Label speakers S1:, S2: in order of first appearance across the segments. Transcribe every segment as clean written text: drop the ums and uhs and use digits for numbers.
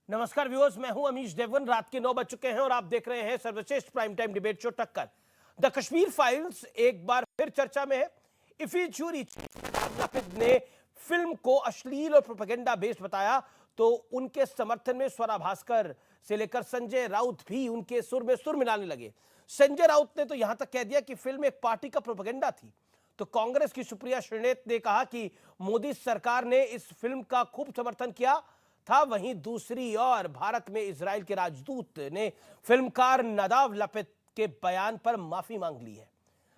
S1: नमस्कार व्यूअर्स, मैं हूं अमीश देवगन। रात के 9 बज चुके हैं और आप देख रहे हैं सर्वश्रेष्ठ प्राइम टाइम डिबेट शो टक्कर। द कश्मीर फाइल्स एक बार फिर चर्चा में है। इफी ज्यूरी ने फिल्म को अश्लील और प्रोपेगेंडा बेस्ड बताया तो उनके समर्थन में स्वरा भास्कर से लेकर संजय राउत भी उनके सुर में सुर मिलाने लगे। संजय राउत ने तो यहां तक कह दिया कि फिल्म एक पार्टी का प्रोपेगेंडा थी। तो कांग्रेस की सुप्रिया श्रीनेत ने कहा कि मोदी सरकार ने इस फिल्म का खूब समर्थन किया था। वहीं दूसरी ओर भारत में इजराइल के राजदूत ने फिल्मकार नदाव लपित के बयान पर माफी मांग ली है।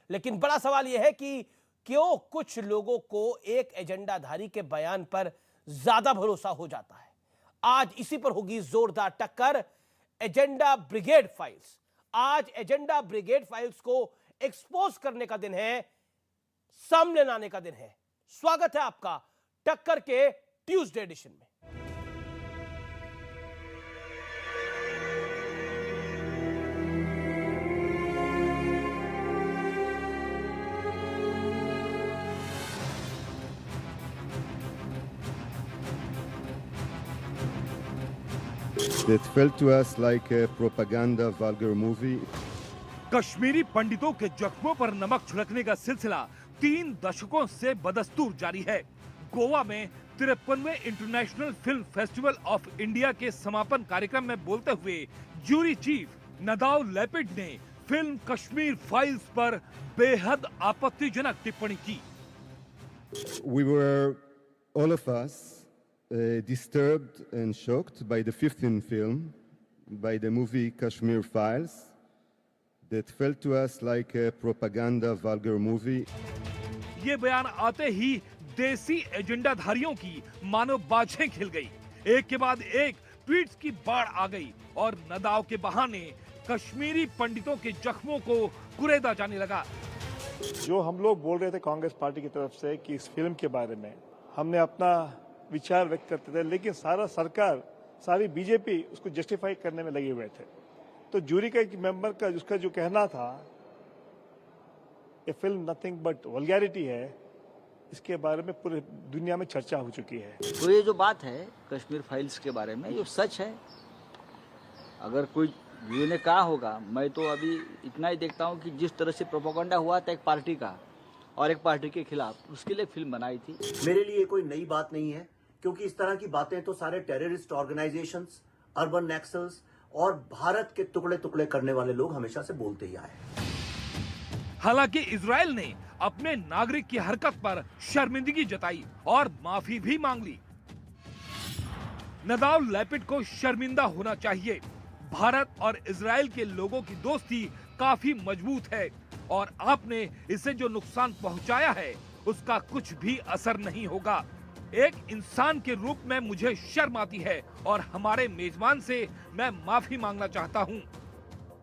S1: लेकिन बड़ा सवाल यह है कि क्यों कुछ लोगों को एक एजेंडाधारी के बयान पर ज्यादा भरोसा हो जाता है। आज इसी पर होगी जोरदार टक्कर। एजेंडा ब्रिगेड फाइल्स, आज एजेंडा ब्रिगेड फाइल्स को एक्सपोज करने का दिन है, सामने लाने का दिन है। स्वागत है आपका टक्कर के ट्यूसडे एडिशन में।
S2: That felt to us like a propaganda vulgar movie.
S3: Kashmiri पंडितों के जख्मों पर नमक छिड़कने का सिलसिला 3 दशकों से बदस्तूर जारी है। गोवा में 53वें international film festival of India के समापन कार्यक्रम में बोलते हुए ज्यूरी चीफ नदाव लेपिड ने फिल्म कश्मीर फाइल्स पर बेहद आपत्तिजनक टिप्पणी की।
S2: We were, all of us, disturbed and shocked by the 15th film, by the movie Kashmir Files, that felt to us like a propaganda vulgar movie.
S3: ये बयान आते ही देसी एजेंडाधारियों की मानो बाछें खिल गई। एक के बाद एक ट्वीट्स की बाढ़ आ गई और नदाव के बहाने कश्मीरी पंडितों के जख्मों को कुरेदा जाने लगा।
S4: जो हम लोग बोल रहे थे कांग्रेस पार्टी की तरफ से कि इस फिल्म के बारे में हमने अपना विचार व्यक्त करते थे, लेकिन सारा सरकार, सारी बीजेपी उसको जस्टिफाई करने में लगे हुए थे। तो जूरी का एक मेंबर का उसका जो कहना था ये फिल्म नथिंग बट वल्गैरिटी है, इसके बारे में पूरी दुनिया में चर्चा हो चुकी है।
S5: तो ये जो बात है कश्मीर फाइल्स के बारे में, ये सच है। अगर कोई व्यू ने कहा होगा, मैं तो अभी इतना ही देखता हूँ कि जिस तरह से प्रोपेगेंडा हुआ था एक पार्टी का और एक पार्टी के खिलाफ, उसके लिए फिल्म बनाई थी।
S6: मेरे लिए कोई नई बात नहीं है, क्योंकि इस तरह की बातें तो सारे टेररिस्ट ऑर्गेनाइजेशंस, अर्बन नक्सल्स और भारत के टुकड़े टुकड़े करने वाले लोग हमेशा से बोलते ही आए।
S3: हालांकि इजराइल ने अपने नागरिक की हरकत पर शर्मिंदगी जताई और माफी भी मांग ली। नदाव लेपिड को शर्मिंदा होना चाहिए। भारत और इजराइल के लोगों की दोस्ती काफी मजबूत है और आपने इसे जो नुकसान पहुंचाया है उसका कुछ भी असर नहीं होगा। एक इंसान के रूप में मुझे शर्म आती है और हमारे मेजबान से मैं माफी मांगना चाहता हूं।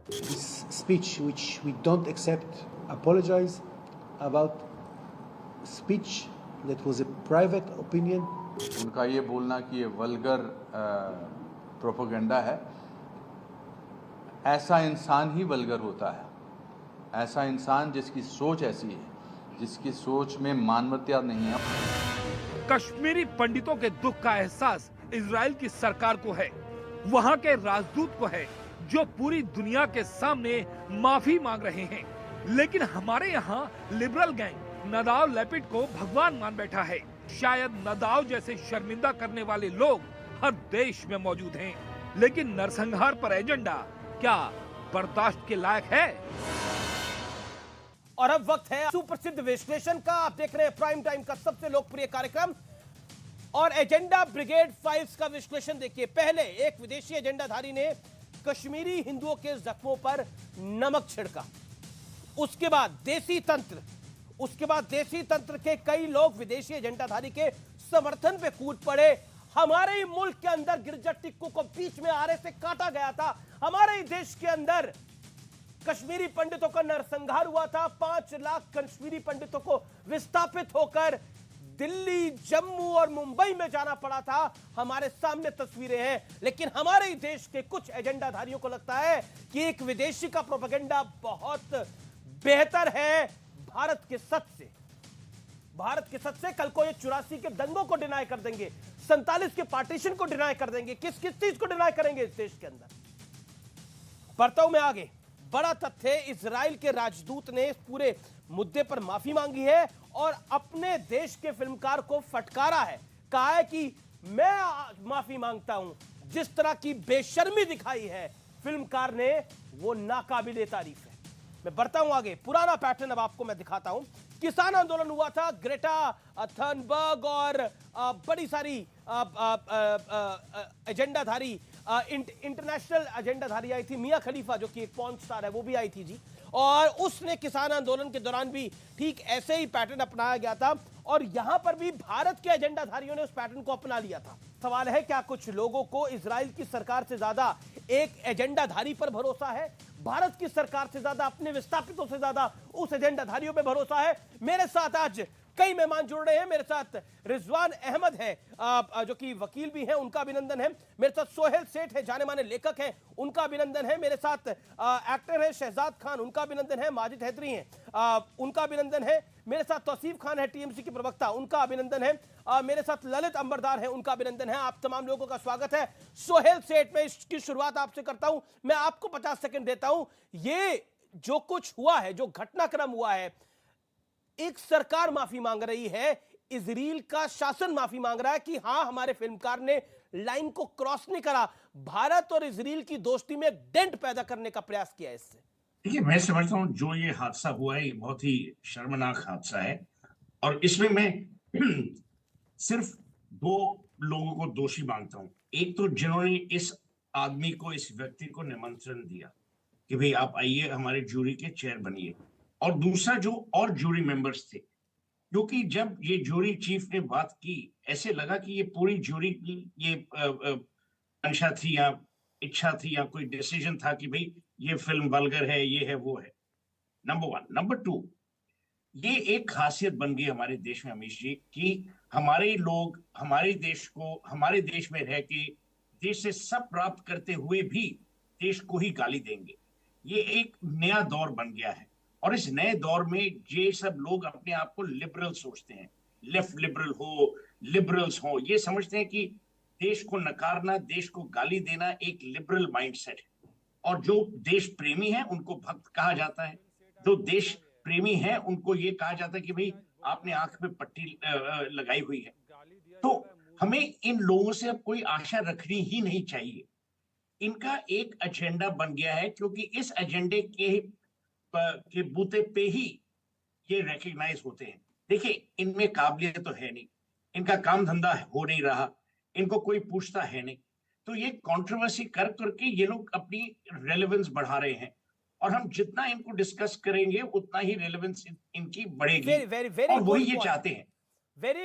S7: This speech which we don't accept, apologize about speech that was a private opinion.
S8: उनका ये बोलना कि ये वल्गर प्रोपेगेंडा है, ऐसा इंसान ही वल्गर होता है। ऐसा इंसान जिसकी सोच ऐसी है, जिसकी सोच में मानवता नहीं है।
S3: कश्मीरी पंडितों के दुख का एहसास इजराइल की सरकार को है, वहां के राजदूत को है, जो पूरी दुनिया के सामने माफी मांग रहे हैं। लेकिन हमारे यहाँ लिबरल गैंग नदाव लेपिड को भगवान मान बैठा है। शायद नदाव जैसे शर्मिंदा करने वाले लोग हर देश में मौजूद हैं, लेकिन नरसंहार पर एजेंडा क्या बर्दाश्त के लायक है?
S1: और अब वक्त है सुप्रसिद्ध विश्लेषण का। आप देख रहे हैं प्राइम टाइम का सबसे लोकप्रिय कार्यक्रम और एजेंडा ब्रिगेड फाइल्स का विश्लेषण देखिए। पहले एक विदेशी एजेंडाधारी ने कश्मीरी हिंदुओं के जख्मों पर नमक छिड़का, उसके बाद देसी तंत्र के कई लोग विदेशी एजेंडाधारी के समर्थन पे कूद पड़े। हमारे ही मुल्क के अंदर गिरजा टिक्कू को बीच में आरे से काटा गया था। हमारे ही देश के अंदर कश्मीरी पंडितों का नरसंहार हुआ था। 5 लाख कश्मीरी पंडितों को विस्थापित होकर दिल्ली, जम्मू और मुंबई में जाना पड़ा था। हमारे सामने तस्वीरें हैं। लेकिन हमारे ही देश के कुछ एजेंडाधारियों को लगता है कि एक विदेशी का प्रोपेगेंडा बहुत बेहतर है भारत के सच से। भारत के सच से, कल को ये 84 के दंगों को डिनाई कर देंगे, 47 के पार्टीशन को डिनाई कर देंगे। किस किस चीज को डिनाई करेंगे इस देश के अंदर? बढ़ता हूं मैं आगे। बड़ा तथ्य, इजराइल के राजदूत ने इस पूरे मुद्दे पर माफी मांगी है और अपने देश के फिल्मकार को फटकारा है। कहा है कि मैं माफी मांगता हूं, जिस तरह की बेशर्मी दिखाई है फिल्मकार ने, वो नाकाबिले तारीफ है। मैं बढ़ता हूं आगे। पुराना पैटर्न अब आपको मैं दिखाता हूं। किसान आंदोलन हुआ था, ग्रेटा थनबर्ग और बड़ी सारी एजेंडाधारी, इंटरनेशनल एजेंडाधारी आई थी। मियां खलीफा जो कि एक पॉर्न स्टार है, वो भी आई थी जी। और उसने किसान आंदोलन के दौरान भी ठीक ऐसे ही पैटर्न अपनाया गया था और यहां पर भी भारत के एजेंडाधारियों ने उस पैटर्न को अपना लिया था। सवाल है, क्या कुछ लोगों को इजराइल की सरकार से ज्यादा एक एजेंडाधारी पर भरोसा है? भारत की सरकार से ज्यादा, अपने विस्थापितों से ज्यादा उस एजेंडाधारियों पर भरोसा है? मेरे साथ आज कई मेहमान जुड़ रहे हैं। मेरे साथ रिजवान अहमद है, जो कि वकील भी हैं, उनका अभिनंदन है। मेरे साथ सोहेल सेठ है, जाने माने लेखक हैं, उनका अभिनंदन है। मेरे साथ एक्टर है शहजाद खान, उनका अभिनंदन है। माजिद हैदरी हैं, उनका अभिनंदन है। मेरे साथ तौसीफ खान है, टीएमसी के प्रवक्ता, उनका अभिनंदन है। मेरे साथ ललित अंबरदार है, उनका अभिनंदन है। आप तमाम लोगों का स्वागत है। सोहेल सेठ, मैं इसकी शुरुआत आपसे करता हूं। मैं आपको 50 सेकंड देता हूं। ये जो कुछ हुआ है, जो घटनाक्रम हुआ है, एक सरकार माफी मांग रही है, इजराइल का शासन माफी मांग रहा है कि हां, हमारे फिल्मकार ने लाइन को क्रॉस नहीं करा। भारत और इजराइल की दोस्ती में एक डेंट पैदा करने का प्रयास किया है इससे।
S9: देखिए, मैं समझता हूँ जो ये हादसा हुआ है, ये बहुत ही शर्मनाक हादसा है और इसमें मैं सिर्फ दो लोगों को दोषी मानता हूँ। एक तो जिन्होंने इस आदमी को, इस व्यक्ति को निमंत्रण दिया कि भाई आप आइए, हमारे जूरी के चेयर बनिए, और दूसरा जो और जूरी मेंबर्स थे, क्योंकि जब ये जूरी चीफ ने बात की, ऐसे लगा कि ये पूरी जूरी की ये मंशा थी या इच्छा थी या कोई डिसीजन था कि भाई ये फिल्म वल्गर है, ये है, वो है। नंबर 1। नंबर 2, ये एक खासियत बन गई हमारे देश में अमीश जी कि हमारे लोग हमारे देश को, हमारे देश में रह के देश से सब प्राप्त करते हुए भी देश को ही गाली देंगे। ये एक नया दौर बन गया है और इस नए दौर में ये सब लोग अपने आप को लिबरल सोचते हैं, लेफ्ट लिबरल हो, लिबरल्स हो, ये समझते हैं कि देश को नकारना, देश को गाली देना एक लिबरल माइंडसेट है। और जो देश प्रेमी है उनको भक्त कहा जाता है, जो देश प्रेमी है उनको ये कहा जाता है कि भाई आपने आंख में पट्टी लगाई हुई है। तो हमें इन लोगों से अब कोई आशा रखनी ही नहीं चाहिए। इनका एक एजेंडा बन गया है, क्योंकि इस एजेंडे के बूते पे ही ये रिकॉग्नाइज होते हैं। देखिए, इनमें काबिलियत तो है नहीं, इनका काम धंधा हो नहीं रहा, इनको कोई पूछता है नहीं, तो ये कंट्रोवर्सी कर करके ये लोग अपनी रेलेवेंस बढ़ा रहे हैं और हम जितना इनको डिस्कस करेंगे उतना ही रेलेवेंस इनकी बढ़ेगी।
S1: very, very, very
S9: और वही
S1: good
S9: ये
S1: point.
S9: चाहते हैं।
S1: Very